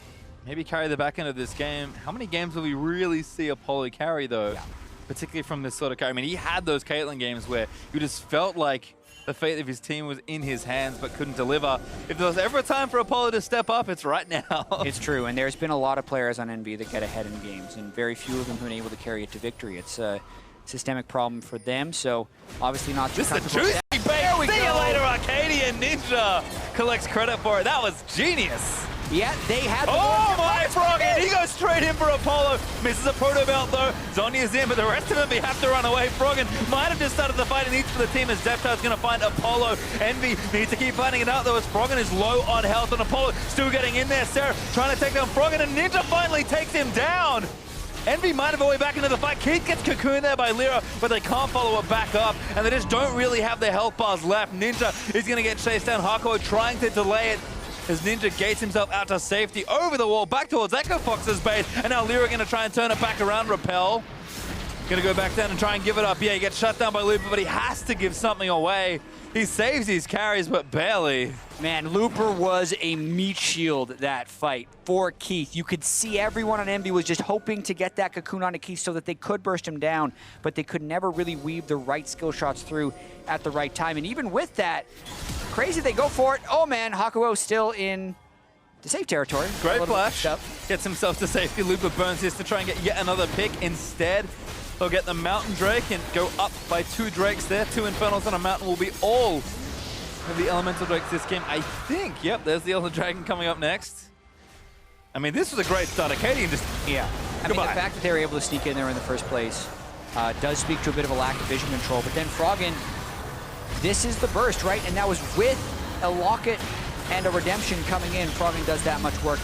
maybe carry the back end of this game. How many games will we really see Apollo carry, though? Yeah. Particularly from this sort of carry. I mean, he had those Caitlyn games where you just felt like the fate of his team was in his hands but couldn't deliver. If there was ever a time for Apollo to step up, it's right now. It's true, and there's been a lot of players on EnVy that get ahead in games, and very few of them have been able to carry it to victory. It's a systemic problem for them, so obviously not too comfortable. This is a juicy bait. See you later, Akaadian. Ninja collects credit for it. That was genius. Yeah, they had the my Froggen! He goes straight in for Apollo. Misses a proto belt though. Zonya's in, but the rest of them they have to run away. Froggen might have just started the fight and eats for the team as Zeptar's going to find Apollo. EnVy needs to keep fighting it out though as Froggen is low on health and Apollo still getting in there. Seraph trying to take down Froggen and Ninja finally takes him down. EnVy might have a way back into the fight. Keith gets cocooned there by LirA, but they can't follow it back up, and they just don't really have their health bars left. Ninja is going to get chased down. Hakuho trying to delay it as Ninja gates himself out to safety over the wall, back towards Echo Fox's base, and now LirA going to try and turn it back around. Repel going to go back down and try and give it up. Yeah, he gets shut down by Looper, but he has to give something away. He saves his carries, but barely. Man, Looper was a meat shield that fight for Keith. You could see everyone on EnVy was just hoping to get that cocoon onto Keith so that they could burst him down, but they could never really weave the right skill shots through at the right time. And even with that, crazy they go for it. Oh man, Hakuho still in the safe territory. Great flash. Gets himself to safety. Looper burns this to try and get yet another pick. Instead, they'll get the Mountain Drake and go up by 2 Drakes there. 2 Infernals on a mountain will be all Have the Elemental Drakes this game? I think, yep, there's the Elder Dragon coming up next. I mean, this was a great start. Akaadian just... Yeah. I mean, the fact that they were able to sneak in there in the first place does speak to a bit of a lack of vision control. But then Froggen, this is the burst, right? And that was with a Locket and a Redemption coming in. Froggen does that much work.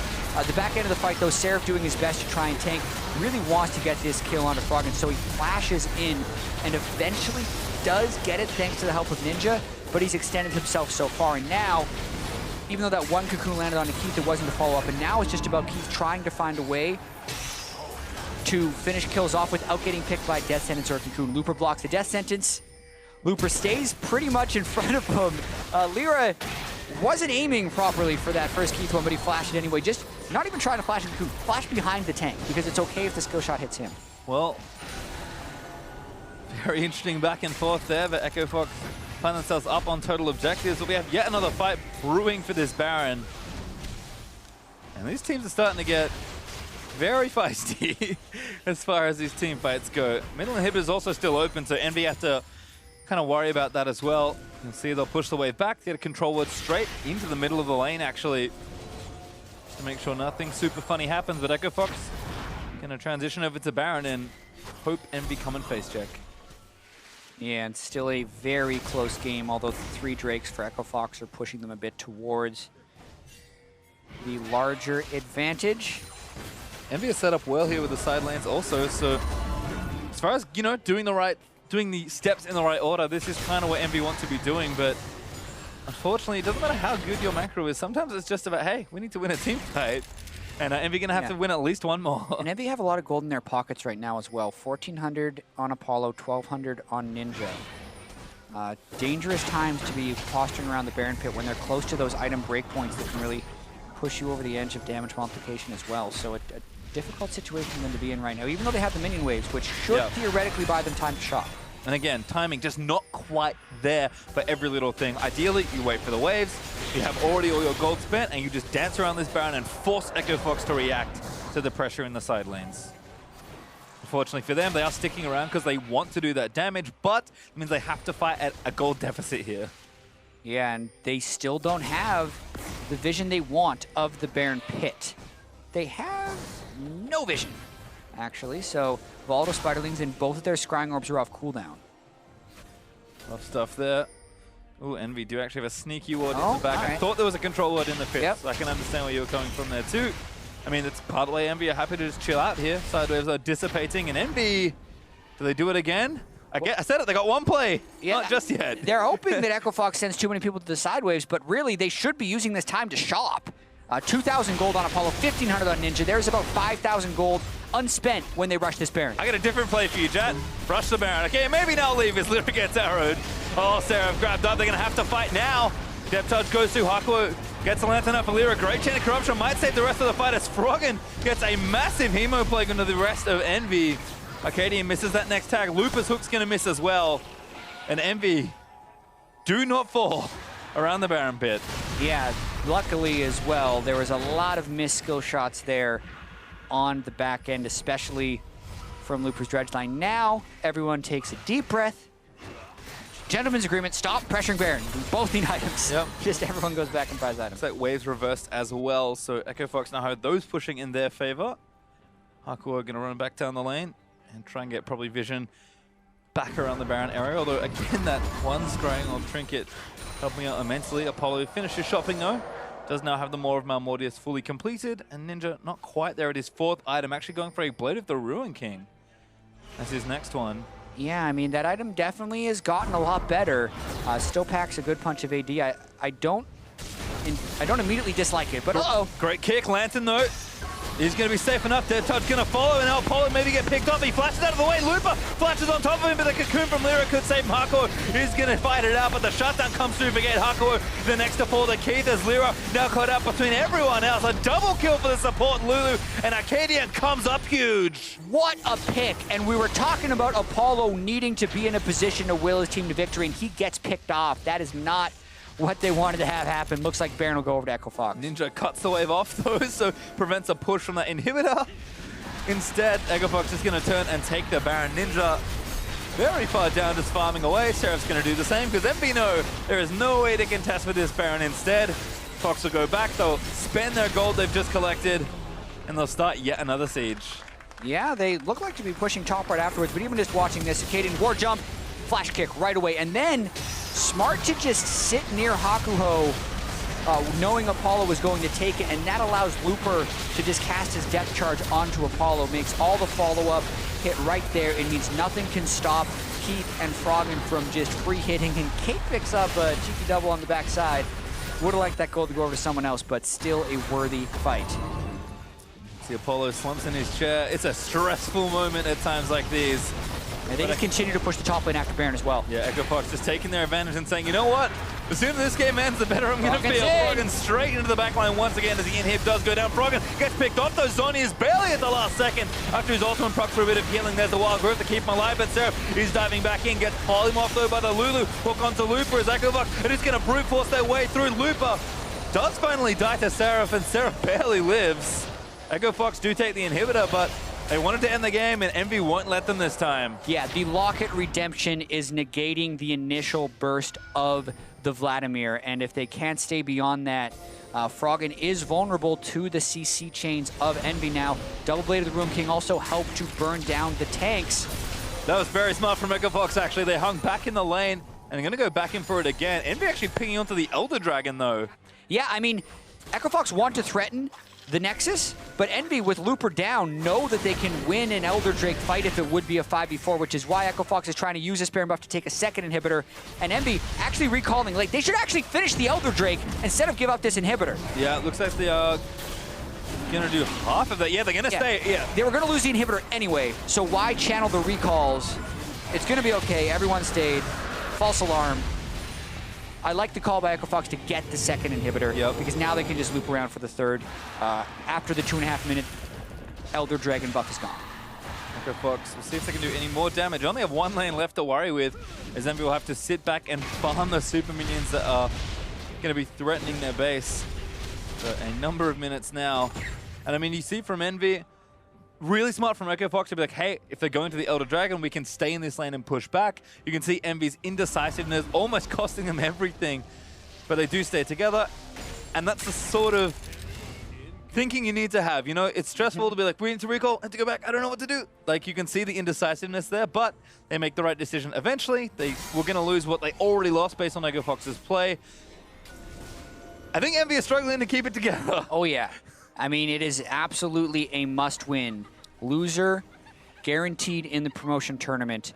The back end of the fight, though, Seraph doing his best to try and tank, really wants to get this kill onto Froggen, so he flashes in and eventually does get it thanks to the help of Ninja, but he's extended himself so far. And now, even though that one cocoon landed on Keith, it wasn't to follow up, and now it's just about Keith trying to find a way to finish kills off without getting picked by a death sentence or a cocoon. Looper blocks the death sentence. Looper stays pretty much in front of him. LirA wasn't aiming properly for that first Keith one, but he flashed it anyway. Just not even trying to flash the cocoon, flash behind the tank, because it's okay if the skill shot hits him. Well, very interesting back and forth there, but Echo Fox find themselves up on total objectives. But we have yet another fight brewing for this Baron. And these teams are starting to get very feisty as far as these team fights go. Middle inhibitor is also still open, so EnVy have to kind of worry about that as well. You'll see they'll push the wave back, get a control word straight into the middle of the lane, actually, to make sure nothing super funny happens. But Echo Fox gonna transition over to Baron and hope EnVy come and face check. Yeah, and still a very close game, although the 3 Drakes for Echo Fox are pushing them a bit towards the larger advantage. EnVy is set up well here with the side lanes also, so as far as, you know, doing the steps in the right order, this is kind of what EnVy want to be doing, but unfortunately, it doesn't matter how good your macro is. Sometimes it's just about, hey, we need to win a team fight, and EnVy gonna have to win at least one more. And EnVy have a lot of gold in their pockets right now as well. 1,400 on Apollo, 1,200 on Ninja. Dangerous times to be posturing around the Baron pit when they're close to those item breakpoints that can really push you over the edge of damage multiplication as well. So a difficult situation for them to be in right now, even though they have the minion waves, which should theoretically buy them time to shop. And again, timing just not quite there for every little thing. Ideally, you wait for the waves, you have already all your gold spent, and you just dance around this Baron and force Echo Fox to react to the pressure in the side lanes. Unfortunately for them, they are sticking around because they want to do that damage, but it means they have to fight at a gold deficit here. Yeah, and they still don't have the vision they want of the Baron pit. They have no vision, actually, so Volatile Spiderlings and both of their Scrying Orbs are off cooldown. Tough stuff there. Ooh, EnVy do actually have a sneaky ward in the back. I thought there was a control ward in the pit, so I can understand where you were coming from there too. I mean, it's part of the way EnVy are happy to just chill out here. Side waves are dissipating, and EnVy, do they do it again? I said it, they got one play, not just yet. They're hoping that Echo Fox sends too many people to the side waves, but really they should be using this time to shop. 2,000 gold on Apollo, 1,500 on Ninja. There's about 5,000 gold unspent when they rush this Baron. I got a different play for you, Jatt. Rush the Baron. Okay, maybe now leave as LirA gets arrowed. Oh, Seraph grabbed up. They're going to have to fight now. Depth Touch goes to Hakuho. Gets the Lantern up for LirA. Great chain of corruption. Might save the rest of the fight as Froggen gets a massive Hemo Plague into the rest of EnVy. Akaadian misses that next tag. Looper's hook's going to miss as well. And EnVy do not fall around the Baron pit. Yeah, luckily as well, there was a lot of missed skill shots there on the back end, especially from Looper's Dredge line. Now, everyone takes a deep breath. Gentleman's agreement, stop pressuring Baron. We both need items. Yep. Just everyone goes back and buys items. It's like waves reversed as well, so Echo Fox now have those pushing in their favor. Hakuho are going to run back down the lane and try and get probably vision back around the Baron area, although again that one scrying on Trinket helping out immensely. Apollo finishes shopping though. Does now have the Maw of Malmortius fully completed, and Ninja not quite there at his 4th item, actually going for a Blade of the Ruin King as his next one. Yeah, I mean, that item definitely has gotten a lot better. Still packs a good punch of AD. I don't immediately dislike it, but uh-oh. Great kick, Lantern though. He's going to be safe enough. Dead Touch going to follow, and now Apollo maybe get picked up. He flashes out of the way. Looper flashes on top of him, but the cocoon from LirA could save Hakuho. He's going to fight it out, but the shutdown comes through. Forget Hakuho, the next to fall to Keith as LirA now caught out between everyone else. A double kill for the support Lulu, and Akaadian comes up huge. What a pick, and we were talking about Apollo needing to be in a position to will his team to victory, and he gets picked off. That is not what they wanted to have happen. Looks like Baron will go over to Echo Fox. Ninja cuts the wave off though, so prevents a push from that inhibitor. Instead, Echo Fox is going to turn and take the Baron. Ninja very far down, just farming away. Seraph's going to do the same because EnVy know there is no way to contest with this Baron instead. Fox will go back, they'll spend their gold they've just collected, and they'll start yet another siege. Yeah, they look like to be pushing top right afterwards, but even just watching this, Akaadian war jump, flash kick right away, and then smart to just sit near Hakuho, knowing Apollo was going to take it, and that allows Looper to just cast his depth charge onto Apollo, makes all the follow-up hit right there. It means nothing can stop Keith and Froggen from just free hitting, and Kate picks up a cheeky double on the backside. Would have liked that goal to go over to someone else, but still a worthy fight. See Apollo slumps in his chair. It's a stressful moment at times like these. And they just continue to push the top lane after Baron as well. Yeah, Echo Fox just taking their advantage and saying, you know what? The sooner this game ends, the better I'm going to feel. Froggen straight into the backline once again as the inhib does go down. Froggen gets picked off, though. Zoni is barely at the last second after his ultimate proc for a bit of healing. There's the wild growth to keep him alive, but Seraph is diving back in, gets polymorphed though by the Lulu. Hook onto Looper as Echo Fox, and it's going to brute force their way through. Looper does finally die to Seraph, and Seraph barely lives. Echo Fox do take the inhibitor, but they wanted to end the game, and EnVy won't let them this time. Yeah, the Locket redemption is negating the initial burst of the Vladimir, and if they can't stay beyond that, Froggen is vulnerable to the CC chains of EnVy now. Double Blade of the Ruin King also helped to burn down the tanks. That was very smart from Echo Fox, actually. They hung back in the lane, and they're going to go back in for it again. EnVy actually pinging onto the Elder Dragon, though. Yeah, I mean, Echo Fox want to threaten the Nexus, but EnVy with Looper down know that they can win an Elder Drake fight if it would be a 5v4, which is why Echo Fox is trying to use this Baron buff to take a second inhibitor, and EnVy actually recalling late. They should actually finish the Elder Drake instead of give up this inhibitor. Yeah, it looks like they are gonna do half of that. Yeah, they're gonna stay, yeah. They were gonna lose the inhibitor anyway, so why channel the recalls? It's gonna be okay, everyone stayed. False alarm. I like the call by Echo Fox to get the second inhibitor, because now they can just loop around for the third. After the 2.5 minute Elder Dragon buff is gone. Echo Fox, we'll see if they can do any more damage. They only have one lane left to worry with, as EnVy will have to sit back and farm the super minions that are going to be threatening their base for a number of minutes now. And I mean, you see from EnVy, really smart from Echo Fox to be like, hey, if they're going to the Elder Dragon, we can stay in this lane and push back. You can see EnVy's indecisiveness almost costing them everything, but they do stay together. And that's the sort of thinking you need to have. You know, it's stressful to be like, we need to recall, have to go back, I don't know what to do. Like, you can see the indecisiveness there, but they make the right decision eventually. They were going to lose what they already lost based on Echo Fox's play. I think EnVy is struggling to keep it together. Oh, yeah. I mean, it is absolutely a must-win. Loser, guaranteed in the promotion tournament.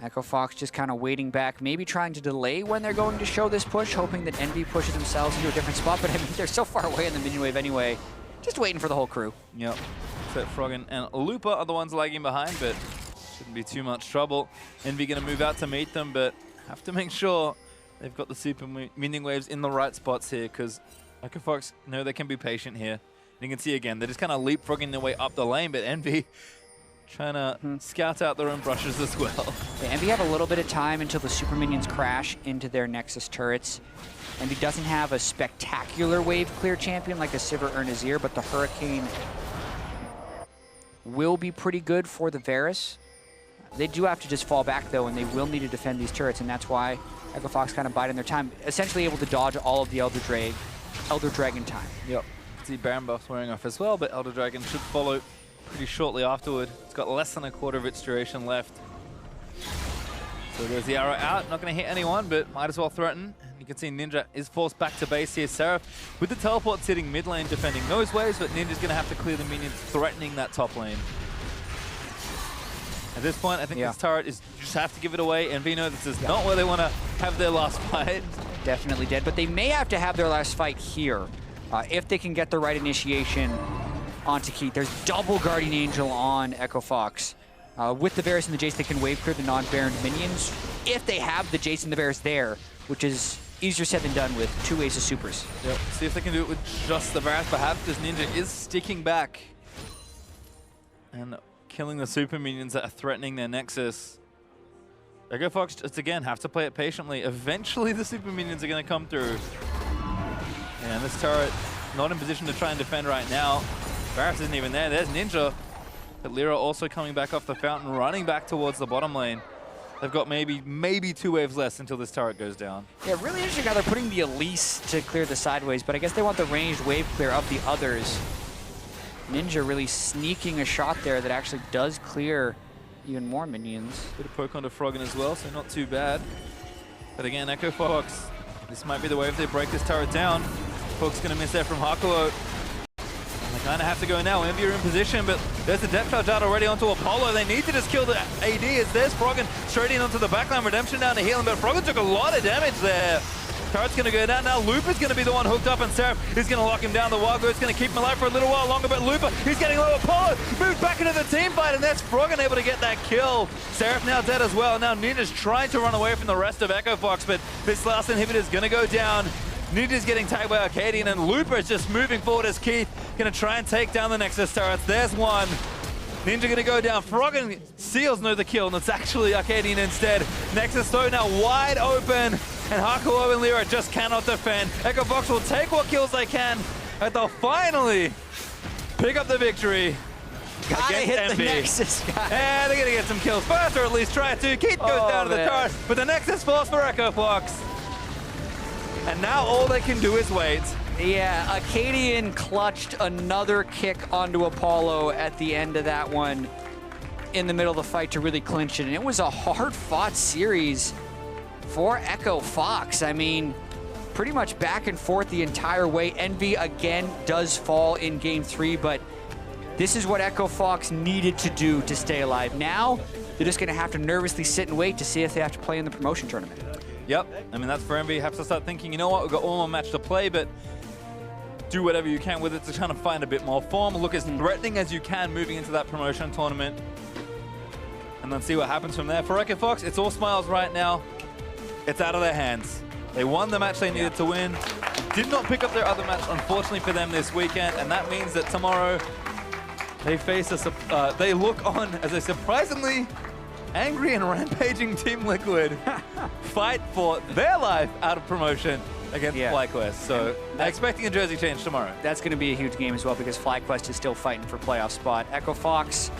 Echo Fox just kind of waiting back, maybe trying to delay when they're going to show this push, hoping that EnVy pushes themselves into a different spot, but I mean, they're so far away in the minion wave anyway. Just waiting for the whole crew. Yep. Except Froggen and Looper are the ones lagging behind, but shouldn't be too much trouble. EnVy going to move out to meet them, but have to make sure they've got the super minion waves in the right spots here, because Echo Fox know they can be patient here. And you can see again, they're just kind of leapfrogging their way up the lane, but EnVy trying to scout out their own brushes as well. Yeah, EnVy have a little bit of time until the super minions crash into their Nexus turrets. EnVy doesn't have a spectacular wave clear champion like a Sivir or Nazir, but the Hurricane will be pretty good for the Varus. They do have to just fall back though, and they will need to defend these turrets, and that's why Echo Fox kind of biding their time, essentially able to dodge all of the Elder Dragon time. Yep. See Baron buff's wearing off as well, but Elder Dragon should follow pretty shortly afterward. It's got less than a quarter of its duration left. So there's the arrow out. Not going to hit anyone, but might as well threaten. You can see Ninja is forced back to base here. Seraph with the teleport sitting mid lane defending those waves, but Ninja's going to have to clear the minions threatening that top lane. At this point, I think this turret is just have to give it away. EnVy know this is not where they want to have their last fight. Definitely dead, but they may have to have their last fight here if they can get the right initiation onto Keith. There's double Guardian Angel on Echo Fox. With the Varus and the Jayce, they can wave clear the non-Baron minions if they have the Jayce and the Varus there, which is easier said than done with two Ace of Supers. Yep. See if they can do it with just the Varus, perhaps, because Ninja is sticking back and killing the super minions that are threatening their Nexus. Echo Fox just again have to play it patiently. Eventually the super minions are going to come through. And this turret not in position to try and defend right now. Varus isn't even there. There's Ninja. But LirA also coming back off the fountain, running back towards the bottom lane. They've got maybe 2 waves less until this turret goes down. Yeah, really interesting how they're putting the Elise to clear the sideways, but I guess they want the ranged wave clear of the others. Ninja really sneaking a shot there that actually does clear even more minions. Bit of poke onto Froggen as well, so not too bad. But again, Echo Fox, this might be the wave they break this turret down. Fox gonna miss there from Hakuho. They kind of have to go now. EnVy are in position, but there's the depth charge out already onto Apollo. They need to just kill the AD as there's Froggen straight in onto the backline. Redemption down to heal him, but Froggen took a lot of damage there. Turret's going to go down now. Looper's going to be the one hooked up, and Seraph is going to lock him down. The Wild Goat's going to keep him alive for a little while longer, but Looper, he's getting low. Apollo moved back into the team fight, and that's Froggen able to get that kill. Seraph now dead as well. Now Ninja's trying to run away from the rest of Echo Fox, but this last inhibitor is going to go down. Ninja's getting tagged by Akaadian, and Looper is just moving forward as Keith going to try and take down the Nexus turrets. There's one. Ninja going to go down. Froggen seals no the kill, and it's actually Akaadian instead. Nexus though now wide open, and Hakuho and LirA just cannot defend. Echo Fox will take what kills they can, and they'll finally pick up the victory. Gotta hit the Nexus, guys. And they're going to get some kills first, or at least try to. Keith goes down to the turret, but the Nexus falls for Echo Fox. And now all they can do is wait. Yeah, Akaadian clutched another kick onto Apollo at the end of that one in the middle of the fight to really clinch it. And it was a hard-fought series for Echo Fox. I mean, pretty much back and forth the entire way. EnVy again does fall in game 3, but this is what Echo Fox needed to do to stay alive. Now, they're just going to have to nervously sit and wait to see if they have to play in the promotion tournament. Yep, I mean, that's for EnVy. You have to start thinking, you know what, we've got one more match to play, but do whatever you can with it to kind of find a bit more form. Look as threatening as you can moving into that promotion tournament. And then see what happens from there. For Echo Fox, it's all smiles right now. It's out of their hands. They won the match they needed to win. Did not pick up their other match, unfortunately for them, this weekend. And that means that tomorrow they face they look on as a surprisingly angry and rampaging Team Liquid fight for their life out of promotion against FlyQuest. So expecting a jersey change tomorrow. That's going to be a huge game as well because FlyQuest is still fighting for playoff spot. Echo Fox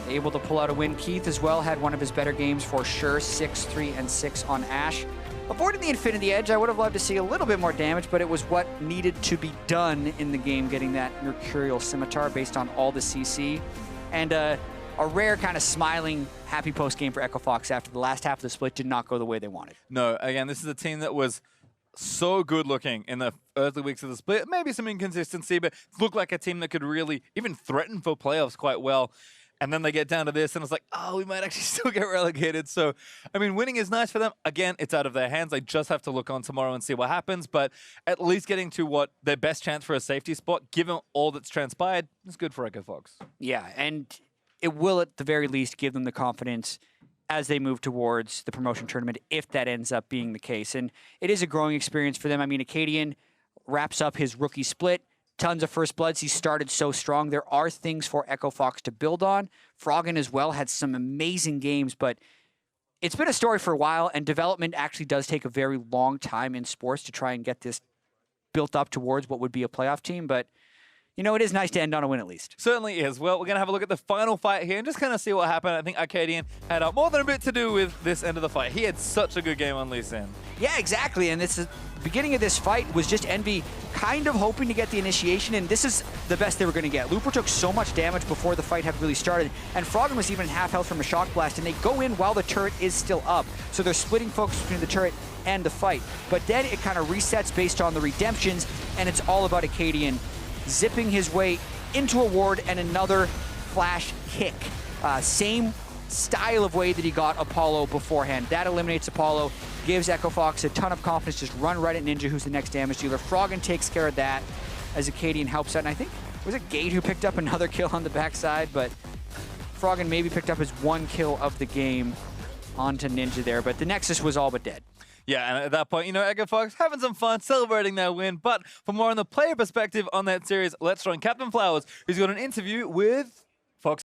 able to pull out a win. Keith as well had one of his better games for sure. 6-3 and 6 on Ashe. Avoiding the Infinity Edge, I would have loved to see a little bit more damage, but it was what needed to be done in the game, getting that Mercurial Scimitar based on all the CC. And a rare kind of smiling, happy post-game for Echo Fox after the last half of the split did not go the way they wanted. No, again, this is a team that was so good looking in the early weeks of the split. Maybe some inconsistency, but looked like a team that could really even threaten for playoffs quite well. And then they get down to this, and it's like, oh, we might actually still get relegated. So, I mean, winning is nice for them. Again, it's out of their hands. They just have to look on tomorrow and see what happens. But at least getting to what their best chance for a safety spot, given all that's transpired, is good for Echo Fox. Yeah, and it will at the very least give them the confidence as they move towards the promotion tournament, if that ends up being the case. And it is a growing experience for them. I mean, Akaadian wraps up his rookie split. Tons of first bloods. He started so strong. There are things for Echo Fox to build on. Froggen as well had some amazing games, but it's been a story for a while, and development actually does take a very long time in sports to try and get this built up towards what would be a playoff team. But, you know, it is nice to end on a win at least. Certainly is. Well, we're going to have a look at the final fight here and just kind of see what happened. I think Akaadian had more than a bit to do with this end of the fight. He had such a good game on Lee Sin. Yeah, exactly. And this is the beginning of this fight was just EnVy kind of hoping to get the initiation, and this is the best they were going to get. Looper took so much damage before the fight had really started, and Froggen was even half health from a shock blast, and they go in while the turret is still up. So they're splitting focus between the turret and the fight. But then it kind of resets based on the redemptions, and it's all about Akaadian zipping his way into a ward and another flash kick. Same style of way that he got Apollo beforehand. That eliminates Apollo, gives Echo Fox a ton of confidence, just run right at Ninja, who's the next damage dealer. Froggen takes care of that as Akaadian helps out, and I think, was it Gate who picked up another kill on the backside? But Froggen maybe picked up his one kill of the game onto Ninja there, but the Nexus was all but dead. Yeah, and at that point, you know, Echo Fox having some fun, celebrating their win. But for more on the player perspective on that series, let's join Captain Flowers, who's got an interview with